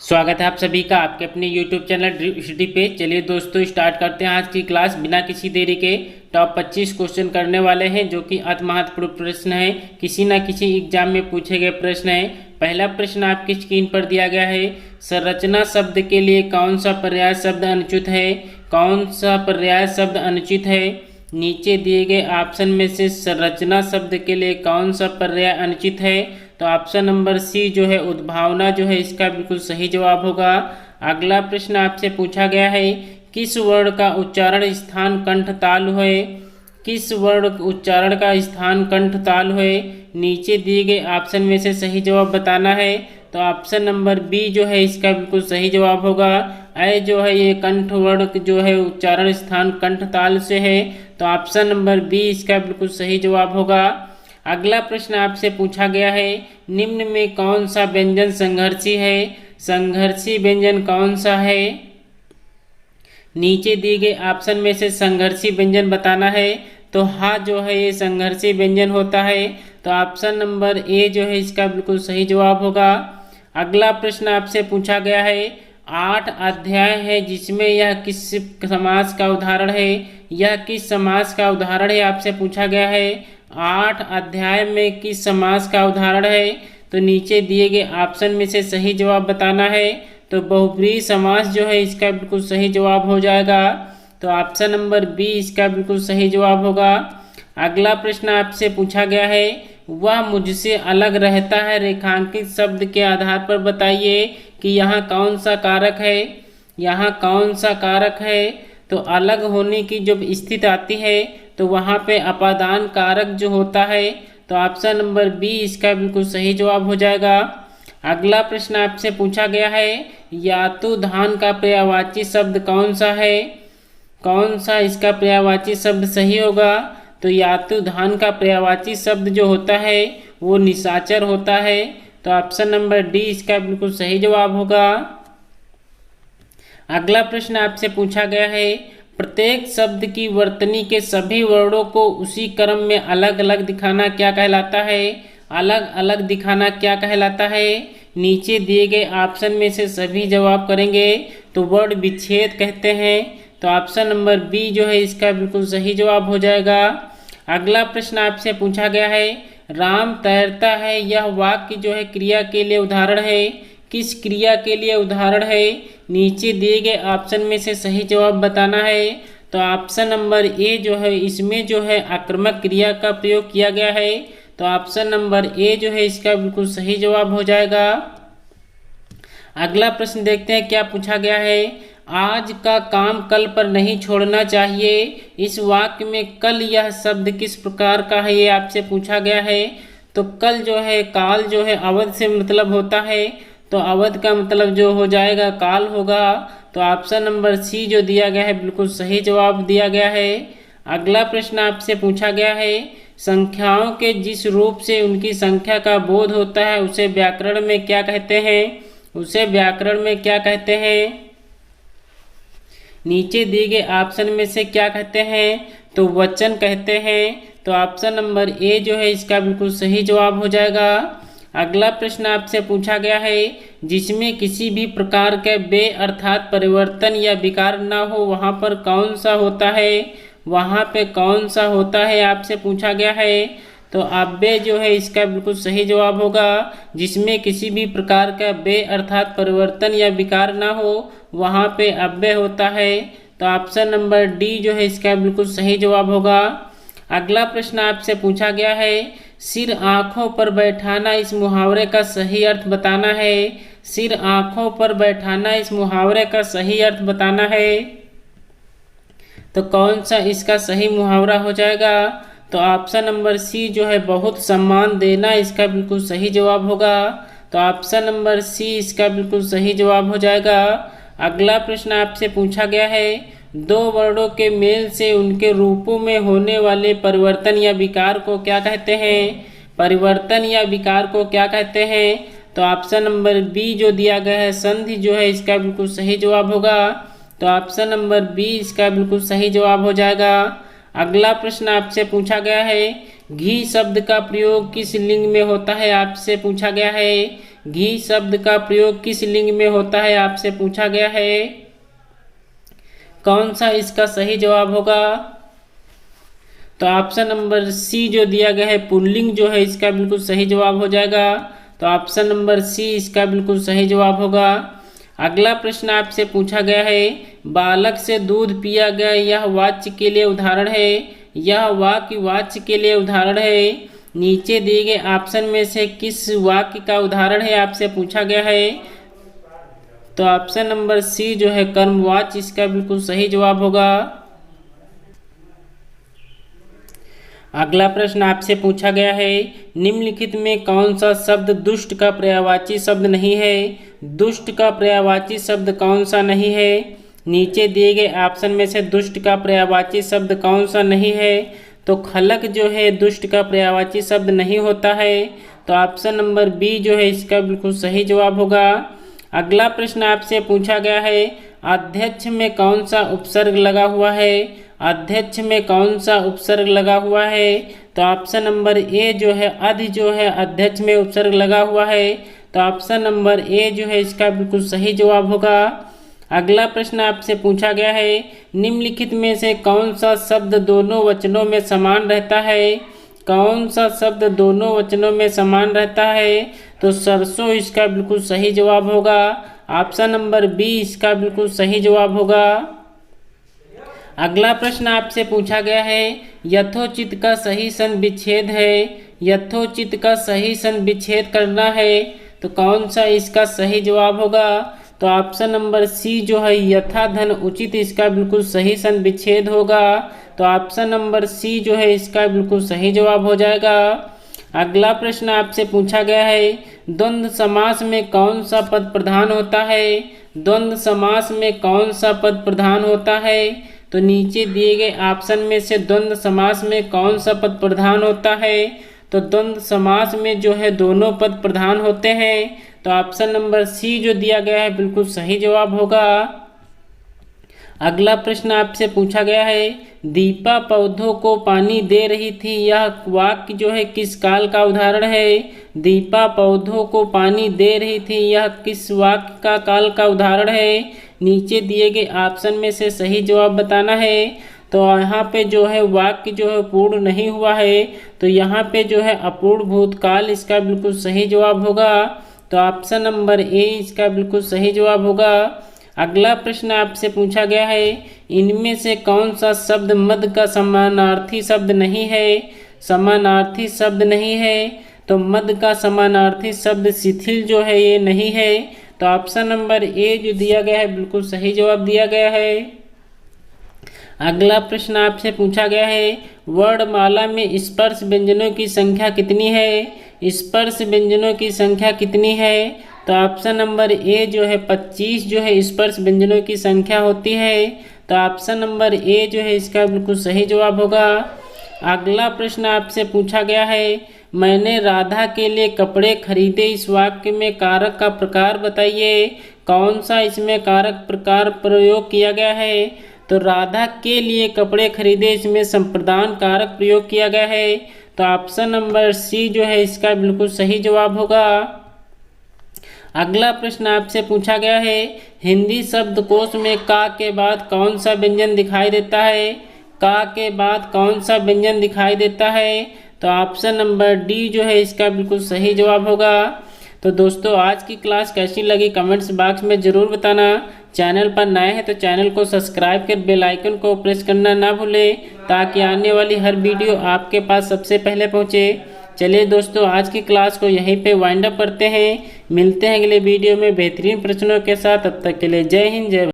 स्वागत है आप सभी का आपके अपने YouTube चैनल ड्रीम सिटी पे। चलिए दोस्तों स्टार्ट करते हैं आज की क्लास बिना किसी देरी के। टॉप 25 क्वेश्चन करने वाले हैं जो कि अति महत्वपूर्ण प्रश्न है, किसी न किसी एग्जाम में पूछे गए प्रश्न है। पहला प्रश्न आपकी स्क्रीन पर दिया गया है, संरचना शब्द के लिए कौन सा पर्याय शब्द अनुचित है? कौन सा पर्याय शब्द अनुचित है? नीचे दिए गए ऑप्शन में से संरचना शब्द के लिए कौन सा पर्याय अनुचित है? तो ऑप्शन नंबर सी जो है उद्भावना जो है इसका बिल्कुल सही जवाब होगा। अगला प्रश्न आपसे पूछा गया है, किस वर्ण का उच्चारण स्थान कंठ ताल है? किस वर्ण उच्चारण का स्थान कंठ ताल है? नीचे दिए गए ऑप्शन में से सही जवाब बताना है। तो ऑप्शन नंबर बी जो है इसका बिल्कुल सही जवाब होगा। ए जो है ये कंठ वर्ण जो है उच्चारण स्थान कंठ ताल से है, तो ऑप्शन नंबर बी इसका बिल्कुल सही जवाब होगा। अगला प्रश्न आपसे पूछा गया है, निम्न में कौन सा व्यंजन संघर्षी है? संघर्षी व्यंजन कौन सा है? नीचे दिए गए ऑप्शन में से संघर्षी व्यंजन बताना है। तो हाँ जो है ये संघर्षी व्यंजन होता है, तो ऑप्शन नंबर ए जो है इसका बिल्कुल सही जवाब होगा। अगला प्रश्न आपसे पूछा गया है, 8 अध्याय है जिसमें यह किस समास का उदाहरण है? यह किस समास का उदाहरण है आपसे पूछा गया है। 8 अध्याय में किस समास का उदाहरण है? तो नीचे दिए गए ऑप्शन में से सही जवाब बताना है। तो बहुब्रीहि समास जो है इसका बिल्कुल सही जवाब हो जाएगा। तो ऑप्शन नंबर बी इसका बिल्कुल सही जवाब होगा। अगला प्रश्न आपसे पूछा गया है, वह मुझसे अलग रहता है रेखांकित शब्द के आधार पर बताइए कि यहाँ कौन सा कारक है? यहाँ कौन सा कारक है? तो अलग होने की जब स्थिति आती है तो वहाँ पे अपादान कारक जो होता है, तो ऑप्शन नंबर बी इसका बिल्कुल सही जवाब हो जाएगा। अगला प्रश्न आपसे पूछा गया है, यातुधान का पर्यायवाची शब्द कौन सा है? कौन सा इसका पर्यायवाची शब्द सही होगा? तो यातुधान का पर्यायवाची शब्द जो होता है वो निशाचर होता है, तो ऑप्शन नंबर डी इसका बिल्कुल सही जवाब होगा। अगला प्रश्न आपसे पूछा गया है, प्रत्येक शब्द की वर्तनी के सभी वर्णों को उसी क्रम में अलग अलग दिखाना क्या कहलाता है? अलग अलग दिखाना क्या कहलाता है? नीचे दिए गए ऑप्शन में से सभी जवाब करेंगे तो वर्ण विच्छेद कहते हैं, तो ऑप्शन नंबर बी जो है इसका बिल्कुल सही जवाब हो जाएगा। अगला प्रश्न आपसे पूछा गया है, राम तैरता है यह वाक्य जो है क्रिया के लिए उदाहरण है? किस क्रिया के लिए उदाहरण है? नीचे दिए गए ऑप्शन में से सही जवाब बताना है। तो ऑप्शन नंबर ए जो है इसमें जो है आक्रामक क्रिया का प्रयोग किया गया है, तो ऑप्शन नंबर ए जो है इसका बिल्कुल सही जवाब हो जाएगा। अगला प्रश्न देखते हैं क्या पूछा गया है, आज का काम कल पर नहीं छोड़ना चाहिए। इस वाक्य में कल यह शब्द किस प्रकार का है ये आपसे पूछा गया है। तो कल जो है काल जो है अवध से मतलब होता है, तो अवध का मतलब जो हो जाएगा काल होगा, तो ऑप्शन नंबर सी जो दिया गया है बिल्कुल सही जवाब दिया गया है। अगला प्रश्न आपसे पूछा गया है, संख्याओं के जिस रूप से उनकी संख्या का बोध होता है उसे व्याकरण में क्या कहते हैं? उसे व्याकरण में क्या कहते हैं? नीचे दिए गए ऑप्शन में से क्या कहते हैं? तो वचन कहते हैं, तो ऑप्शन नंबर ए जो है इसका बिल्कुल सही जवाब हो जाएगा। अगला प्रश्न आपसे पूछा गया है, जिसमें किसी भी प्रकार के बे अर्थात परिवर्तन या विकार ना हो वहाँ पर कौन सा होता है? वहाँ पे कौन सा होता है आपसे पूछा गया है। तो अव्यय जो है इसका बिल्कुल सही जवाब होगा। जिसमें किसी भी प्रकार का बे अर्थात परिवर्तन या विकार ना हो वहाँ पे अव्यय होता है, तो ऑप्शन नंबर डी जो है इसका बिल्कुल सही जवाब होगा। अगला प्रश्न आपसे पूछा गया है, सिर आँखों पर बैठाना इस मुहावरे का सही अर्थ बताना है। सिर आँखों पर बैठाना इस मुहावरे का सही अर्थ बताना है, तो कौन सा इसका सही मुहावरा हो जाएगा? तो ऑप्शन नंबर सी जो है बहुत सम्मान देना इसका बिल्कुल सही जवाब होगा, तो ऑप्शन नंबर सी इसका बिल्कुल सही जवाब हो जाएगा। अगला प्रश्न आपसे पूछा गया है, दो वर्णों के मेल से उनके रूपों में होने वाले परिवर्तन या विकार को क्या कहते हैं? परिवर्तन या विकार को क्या कहते हैं? तो ऑप्शन नंबर बी जो दिया गया है संधि जो है इसका बिल्कुल सही जवाब होगा, तो ऑप्शन नंबर बी इसका बिल्कुल सही जवाब हो जाएगा। अगला प्रश्न आपसे पूछा गया है, घी शब्द का प्रयोग किस लिंग में होता है आपसे पूछा गया है। घी शब्द का प्रयोग किस लिंग में होता है आपसे पूछा गया है। कौन सा इसका सही जवाब होगा। तो ऑप्शन नंबर सी जो दिया गया है पुल्लिंग जो है इसका बिल्कुल सही जवाब हो जाएगा। तो ऑप्शन नंबर सी इसका बिल्कुल सही जवाब होगा। अगला प्रश्न आपसे पूछा गया है बालक से दूध पिया गया यह वाक्य के लिए उदाहरण है। यह वाक्य के लिए उदाहरण है। नीचे दिए गए ऑप्शन में से किस वाक्य का उदाहरण है आपसे पूछा गया है। तो ऑप्शन नंबर सी जो है कर्मवाच्य इसका बिल्कुल सही जवाब होगा। अगला प्रश्न आपसे पूछा गया है निम्नलिखित में कौन सा शब्द दुष्ट का पर्यायवाची शब्द नहीं है। दुष्ट का पर्यायवाची शब्द कौन सा नहीं है। नीचे दिए गए ऑप्शन में से दुष्ट का पर्यायवाची शब्द कौन सा नहीं है। तो खलक जो है दुष्ट का पर्यायवाची शब्द नहीं होता है। तो ऑप्शन नंबर बी जो है इसका बिल्कुल सही जवाब होगा। अगला प्रश्न आपसे पूछा गया है अध्यक्ष में कौन सा उपसर्ग लगा हुआ है। अध्यक्ष में कौन सा उपसर्ग लगा हुआ है। तो ऑप्शन नंबर ए जो है अधि जो है अध्यक्ष में उपसर्ग लगा हुआ है। तो ऑप्शन नंबर ए जो है इसका बिल्कुल सही जवाब होगा। अगला प्रश्न आपसे पूछा गया है निम्नलिखित में से कौन सा शब्द दोनों वचनों में समान रहता है। कौन सा शब्द दोनों वचनों में समान रहता है। तो सरसों इसका बिल्कुल सही जवाब होगा। ऑप्शन नंबर बी इसका बिल्कुल सही जवाब होगा। अगला प्रश्न आपसे पूछा गया है यथोचित का सही सन विच्छेद है। यथोचित का सही सन विच्छेद करना है। तो कौन सा इसका सही जवाब होगा। तो ऑप्शन नंबर सी जो है यथा धन उचित इसका बिल्कुल सही सन विच्छेद होगा। तो ऑप्शन नंबर सी जो है इसका बिल्कुल सही जवाब हो जाएगा। अगला प्रश्न आपसे पूछा गया है द्वंद्व समास में कौन सा पद प्रधान होता है। द्वंद्व समास में कौन सा पद प्रधान होता है। तो नीचे दिए गए ऑप्शन में से द्वंद्व समास में कौन सा पद प्रधान होता है। तो द्वंद्व समास में जो है दोनों पद प्रधान होते हैं। तो ऑप्शन नंबर सी जो दिया गया है बिल्कुल सही जवाब होगा। अगला प्रश्न आपसे पूछा गया है दीपा पौधों को पानी दे रही थी यह वाक्य जो है किस काल का उदाहरण है। दीपा पौधों को पानी दे रही थी यह किस वाक्य का काल का उदाहरण है। नीचे दिए गए ऑप्शन में से सही जवाब बताना है। तो यहाँ पे जो है वाक्य जो है पूर्ण नहीं हुआ है। तो यहाँ पे जो है अपूर्ण भूतकाल इसका बिल्कुल सही जवाब होगा। तो ऑप्शन नंबर ए इसका बिल्कुल सही जवाब होगा। अगला प्रश्न आपसे पूछा गया है इनमें से कौन सा शब्द मद का समानार्थी शब्द नहीं है। समानार्थी शब्द नहीं है। तो मद का समानार्थी शब्द शिथिल जो है ये नहीं है। तो ऑप्शन नंबर ए जो दिया गया है बिल्कुल सही जवाब दिया गया है। अगला प्रश्न आपसे पूछा गया है वर्णमाला में स्पर्श व्यंजनों की संख्या कितनी है। स्पर्श व्यंजनों की संख्या कितनी है। तो ऑप्शन नंबर ए जो है 25 जो है स्पर्श व्यंजनों की संख्या होती है। तो ऑप्शन नंबर ए जो है इसका बिल्कुल सही जवाब होगा। अगला प्रश्न आपसे पूछा गया है मैंने राधा के लिए कपड़े खरीदे इस वाक्य में कारक का प्रकार बताइए। कौन सा इसमें कारक प्रकार प्रयोग किया गया है। तो राधा के लिए कपड़े खरीदे इसमें संप्रदान कारक प्रयोग किया गया है। तो ऑप्शन नंबर सी जो है इसका बिल्कुल सही जवाब होगा। अगला प्रश्न आपसे पूछा गया है हिंदी शब्दकोश में का के बाद कौन सा व्यंजन दिखाई देता है। का के बाद कौन सा व्यंजन दिखाई देता है। तो ऑप्शन नंबर डी जो है इसका बिल्कुल सही जवाब होगा। तो दोस्तों आज की क्लास कैसी लगी कमेंट्स बॉक्स में ज़रूर बताना। चैनल पर नए हैं तो चैनल को सब्सक्राइब कर बेल आइकन को प्रेस करना ना भूलें ताकि आने वाली हर वीडियो आपके पास सबसे पहले पहुंचे। चलिए दोस्तों आज की क्लास को यहीं पे वाइंड अप करते हैं। मिलते हैं अगले वीडियो में बेहतरीन प्रश्नों के साथ। तब तक के लिए जय हिंद जय भारत।